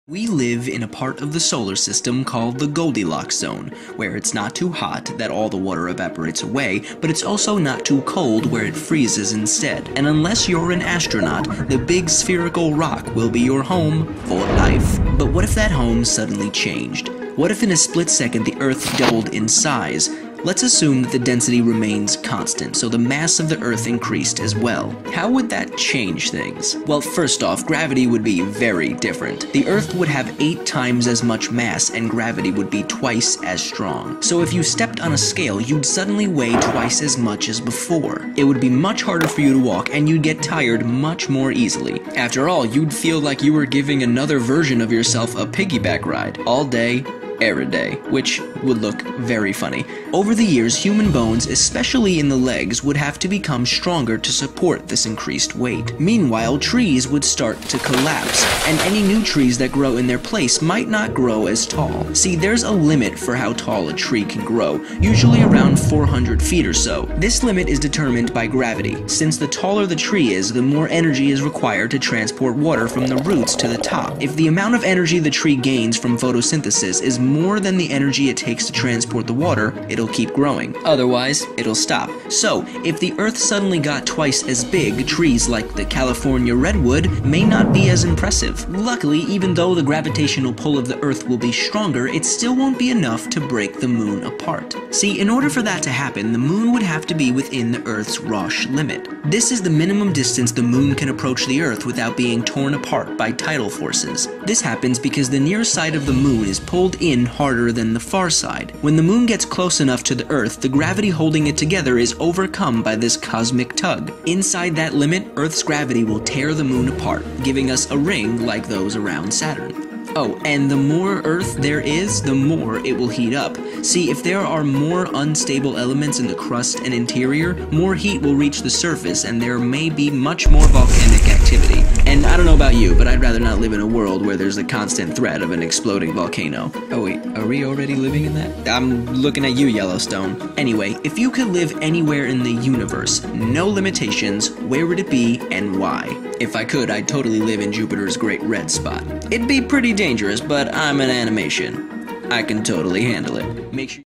We live in a part of the solar system called the Goldilocks zone, where it's not too hot that all the water evaporates away, but it's also not too cold where it freezes instead. And unless you're an astronaut, the big spherical rock will be your home for life. But what if that home suddenly changed? What if in a split second the Earth doubled in size? Let's assume that the density remains constant, so the mass of the Earth increased as well. How would that change things? Well, first off, gravity would be very different. The Earth would have 8 times as much mass, and gravity would be twice as strong. So if you stepped on a scale, you'd suddenly weigh twice as much as before. It would be much harder for you to walk, and you'd get tired much more easily. After all, you'd feel like you were giving another version of yourself a piggyback ride, all day, every day, which would look very funny. Over the years, human bones, especially in the legs, would have to become stronger to support this increased weight. Meanwhile, trees would start to collapse, and any new trees that grow in their place might not grow as tall. See, there's a limit for how tall a tree can grow, usually around 400 feet or so. This limit is determined by gravity, since the taller the tree is, the more energy is required to transport water from the roots to the top. If the amount of energy the tree gains from photosynthesis is more than the energy it takes to transport the water, it'll keep growing. Otherwise, it'll stop. So, if the Earth suddenly got twice as big, trees like the California redwood may not be as impressive. Luckily, even though the gravitational pull of the Earth will be stronger, it still won't be enough to break the moon apart. See, in order for that to happen, the moon would have to be within the Earth's Roche limit. This is the minimum distance the moon can approach the Earth without being torn apart by tidal forces. This happens because the near side of the moon is pulled in harder than the far side. When the moon gets close enough to the Earth, the gravity holding it together is overcome by this cosmic tug. Inside that limit, Earth's gravity will tear the moon apart, giving us a ring like those around Saturn. Oh, and the more Earth there is, the more it will heat up. See, if there are more unstable elements in the crust and interior, more heat will reach the surface and there may be much more volcanic activity. And I don't know about you, but I'd rather not live in a world where there's the constant threat of an exploding volcano. Oh wait, are we already living in that? I'm looking at you, Yellowstone. Anyway, if you could live anywhere in the universe, no limitations, where would it be and why? If I could, I'd totally live in Jupiter's Great Red Spot. It'd be pretty dangerous, but I'm an animation. I can totally handle it. Make sure